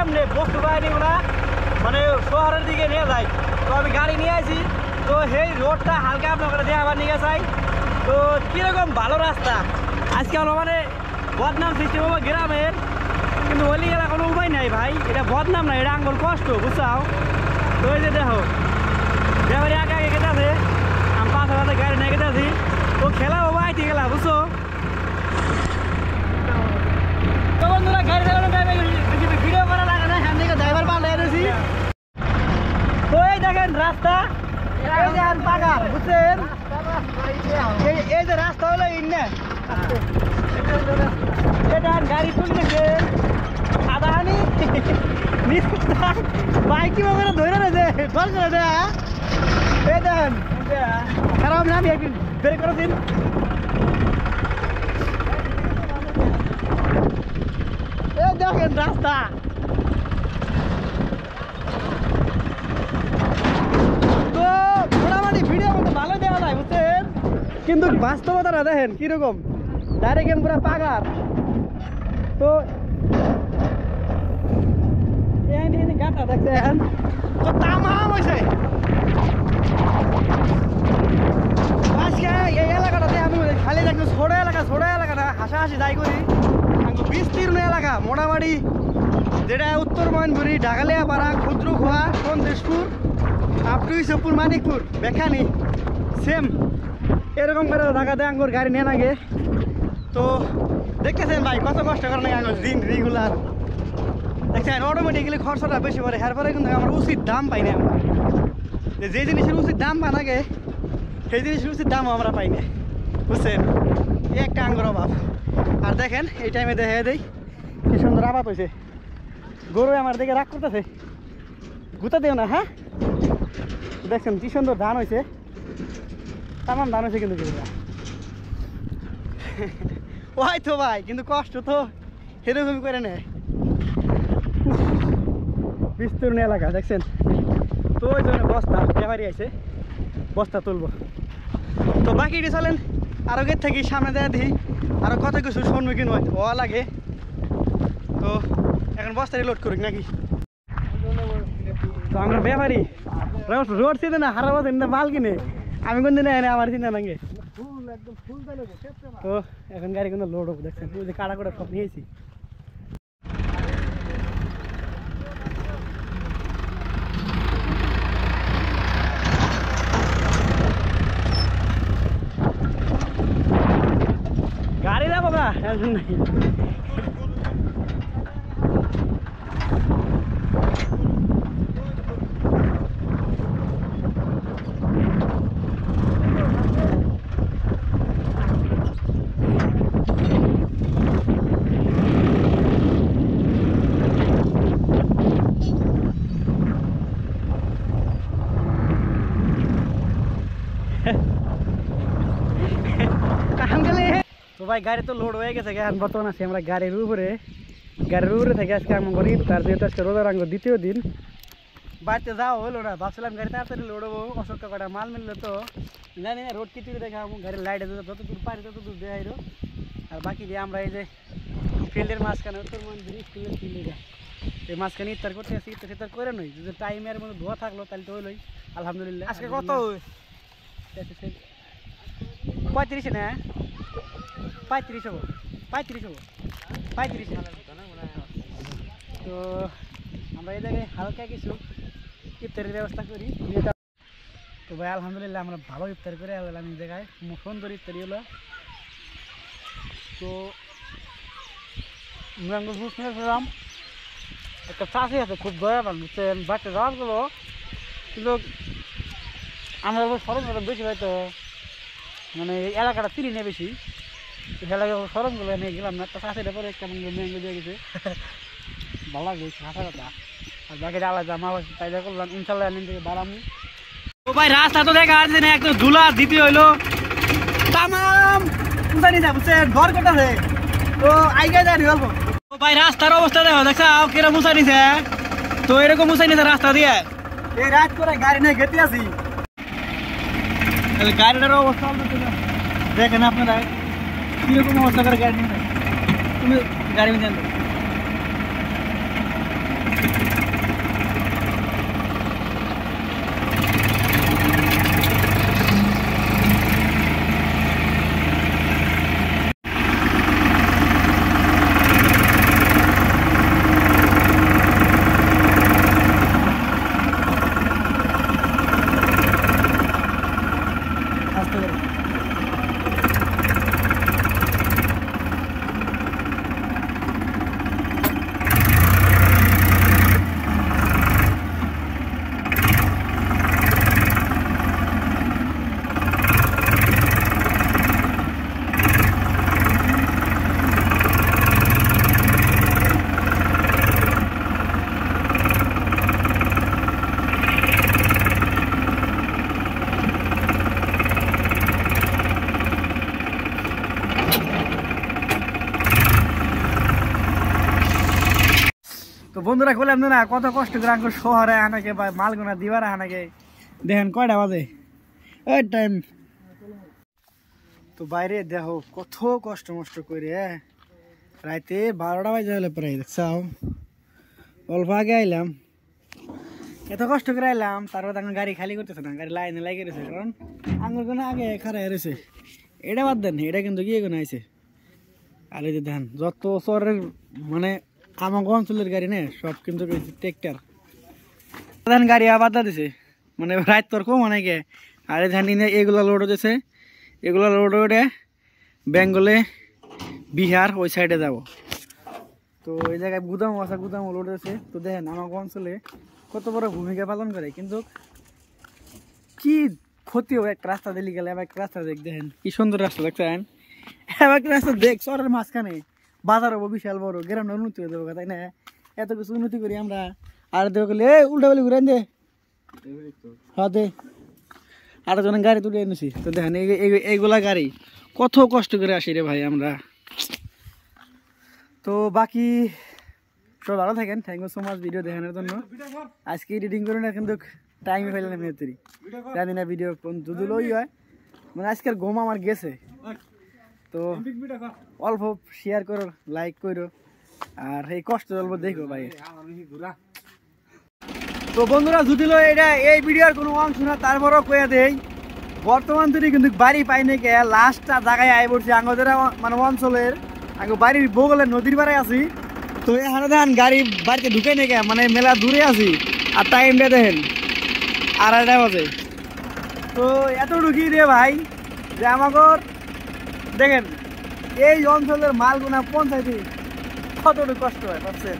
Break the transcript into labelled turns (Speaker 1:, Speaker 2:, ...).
Speaker 1: সামনে বস্তু বাহিনীগুলা মানে শহরের দিকে নিয়ে যায়। তো আমি গাড়ি নিয়ে আসি, তো সেই রোডটা হালকা আপনার দিয়ে আবার নিয়ে যাই। তো কীরকম ভালো রাস্তা, আজকে আমরা মানে বদনাম সৃষ্টি হবো গ্রামের, কিন্তু ওলি গেলা কোনো উপায় নাই ভাই, এটা বদনাম না, এটা আঙ্গুল কষ্ট বুঝছাও। তো এই যে দেখো ব্যাপারে আগে আগে কেটে আছে, আমি 5,000 গাড়ি নিয়ে কেটে আছি। তো খেলা হবো আইতে গেলা বুঝছো। তো বন্ধুরা গাড়ি চালানো ভিডিও করা লাগে না, হ্যান্ড থেকে ড্রাইভার পাল্টে এনেছি। তো এই দেখেন রাস্তা, এই যে পাকার বুঝছেন, এই যে রাস্তা হলো ইন্না এটা গাড়ি তুলে দেখেন আদাহানি বাইক কিভাবে ধরে রয়েছে বল করে দেয়া। এই দেখেন খারাপ না, আমি একদিন বের করে দিন। এই দেখেন রাস্তা, তো মোটামুটি ভিডিও করতে ভালো দেওয়া যায় বুঝছেন, কিন্তু বাস্তবতাটা দেখেন কিরকম, ডাইরেক্ট পুরো পাগার। তো গাটা দেখছেন তো তামাম হয়েছে আজকে এই এলাকাটাতে। আমি খালি দেখছি ছোট এলাকা না, হাসাহাসি যাই করি বিস্তীর্ণ এলাকা মোটামুটি, যেটা উত্তর ময়নপুরি, ঢাকালিয়াপাড়া, ক্ষুদ্রখোয়া, সন্দেশপুর, আপটুইশপুর, মানিকপুর, বেখানি সেম এরকম করে ঢাকাতে আঙ্গুর গাড়ি নিয়ে নাগে। তো দেখতেছেন ভাই কত কষ্ট করে নাকি আঙ্গুর রেগুলার দেখছেন, অটোমেটিক্যালি খরচাটা বেশি পড়ে, এরপরে কিন্তু আমরা উচিত দাম পাই না। আমরা যে জিনিসের উচিত দাম পায় নাগে সেই জিনিসের উচিত দামও আমরা পাই না বুঝছেন, এই একটা আঙ্গুর অভাব। আর দেখেন এই টাইমে দেখে দেই কি সুন্দর আবাদ হয়েছে, গরু আমার দিকে রাগ করতেছে, গুতা দেও না। হ্যাঁ দেখছেন কি সুন্দর ধান হয়েছে, তামাম ধান হয়েছে, কিন্তু ওই তো ভাই কিন্তু কষ্ট তো সেরকম করে নেয়, বিস্তীর্ণ এলাকা দেখছেন। তো ওই জন্য বস্তা ব্যাপারি আছে, বস্তা তুলবো। তো বাকিটি চলেন আরো গেট থাকি সামনে দেয়া দিই, আরো কত কিছু সম্মুখীন হওয়া লাগে। তো এখন বস্তাটি লোড করুক নাকি। তো আমার ব্যাপারি রোড চিনে না, হারা বছর মাল কিনে, আমি কোন দিনে এনে আমার চিন্তা নাকি। তো এখন গাড়ি কোনো লোড হবো দেখছেন, তুই যে কাটা করে সব নিয়েছি। গাড়ি যাবো গা টেনশন নাই। তো ভাই গাড়ি তো লোড হয়ে গেছে, এখন বর্তমান আছি আমরা গাড়ির উপরে থেকে আজকে আমি করি, তার যেহেতু আজকে রোজার আঙ্গ দ্বিতীয় দিন, বাড়িতে যাওয়া হলো না, ভাবছিলাম গাড়ি তাড়াতাড়ি লোড হবো, অসংখ্য কটা মাল মিললে তো জানি না রোড কিছু দেখা গাড়ির লাইটে যত দূর পারি তত দূর দেখাইলো। আর বাকি দিয়ে আমরা এই যে ফিল্ডের মাঝখানে উত্তর মন্দির স্কুলের ফিল্ডে এই মাঝখানে ইফতার করতে আসি, ইফতার করে নই, যদি টাইমের মধ্যে ধোয়া থাকলো তাহলে তো হইলোই আলহামদুলিল্লাহ। আজকে কত 35 না 35 হবো 35। তো আমরা এই জায়গায় হালকা কিছু ইফতারের ব্যবস্থা করি। তো ভাই আলহামদুলিল্লাহ আমরা ভালো ইফতার করে আলাম এই জায়গায়, সুন্দর ইফতারি হলো। তো বুঝলাম একটা চাষি আছে খুব দয়াবান বুঝছেন, বাচ্চা যাওয়ার গেলো, কিন্তু আমরা সরঞ্জ বেশি হয়তো মানে এলাকাটা চিনি নেই বেশি, এলাকায় সরঞ্জগুলো নিয়ে গেলাম না, একটা চাষিটা পরে কেমন ম্যাঙ্গো দিয়ে গেছে, ভালো লাগবে হাসা কথা। আর বাকি আলাদা মা তাই করলাম, ইনশাল্লাহ এমন থেকে বাড়ামু। তো ভাই রাস্তা তো দেখা আসছে না, একদম ধুলা দ্বিতীয় হইলো তামাম উঠানি যা বুঝছেন, ভর করতেছে। তো আইগে যাই অল্প। তো ভাই রাস্তার অবস্থা দেখো, দেখছা কিরকম মুছাই নিছে, তো এরকম মুছাই নিছে রাস্তা দিয়ে, এই রাত করে গাড়ি নিয়ে গেতে আছি, গাড়িটার অবস্থা দেখেন আপনারা কিরকম অবস্থা করে গাড়ি নিয়ে, তুমি গাড়ি নিয়ে বন্ধুরা বললাম না কত কষ্ট করে আঙ্গুর শহরে আনাকে বা মালগুনা দিবার আনাকে দেখেন কয়টা বাজে ওই টাইম তো বাইরে দেখো কত কষ্ট মষ্ট করে রাইতে 12টা বাজে হলে প্রায় দেখছাও অল্প আগে আইলাম এত কষ্ট করে আইলাম তারপর তখন গাড়ি খালি করতেছে না গাড়ি লাইনে লাগিয়ে রয়েছে কারণ আঙ্গুর কোনো আগে খারাপ রয়েছে এটা বাদ দেন এটা কিন্তু গিয়ে কোনো আইছে আর এই যে দেখেন যত শহরের মানে আমাকে অঞ্চলের গাড়ি নেই সব কিন্তু ট্রেক্টর দেখেন গাড়ি আবার দিছে মানে রাত তোর কম অনেকে আর এই ধান এগুলো লোড হতেছে এগুলো লোড ওঠে বেঙ্গলে বিহার ওই সাইডে যাব তো এই জায়গায় গুদাম আছে গুদাম লোড হয়েছে তো দেখেন আমাকে অঞ্চলে কত বড় ভূমিকা পালন করে কিন্তু কি ক্ষতি হবে একটা রাস্তা দিলি গেলে এবার একটা রাস্তা দেখেন কি সুন্দর রাস্তা দেখছেন এবার একটা রাস্তা দেখ শহরের মাঝখানে বাজার হবো বিশাল বড় গ্রামটা উন্নতি হয়ে দেবো তাই না এত কিছু উন্নতি করি আমরা আর দেবো গেলে উল্টা বেলি ঘুরে দে হ্যাঁ দে আরো জনের গাড়ি তুলে এনেছি তো দেখেন এইগুলা গাড়ি কত কষ্ট করে আসি রে ভাই আমরা তো বাকি সব ভালো থাকেন thank you so much video দেখানোর জন্য আজকে এডিটিং করে না কিন্তু টাইমে ফেলে না মেয়েতেরি জানি না ভিডিও কোন দুদুলোই হয় মানে আজকের ঘুম আমার গেছে তো অল্প শেয়ার করো লাইক করো আর এই কষ্ট অল্প দেখো ভাই তো বন্ধুরা যদিও এটা এই ভিডিওর কোনো অংশ না তারপরও কয়ে দেই বর্তমান থেকে কিন্তু বাড়ি পাই নাকি লাস্টটা জায়গায় আই পড়ছি আঙ্গদের মানে অঞ্চলের আঙ্গ বাড়ির বগলের নদীর পাড়ে আছি তো এখানে দেখেন গাড়ি বাড়িতে ঢুকে নাকি মানে মেলা দূরে আছি আর টাইমটা দেখেন 2:30 বাজে তো এত ঢুকি রে ভাই যে আমাকে দেখেন এই অঞ্চলের মালগুনা পৌঁছাইতে কতটুকু কষ্ট হয় বুঝছেন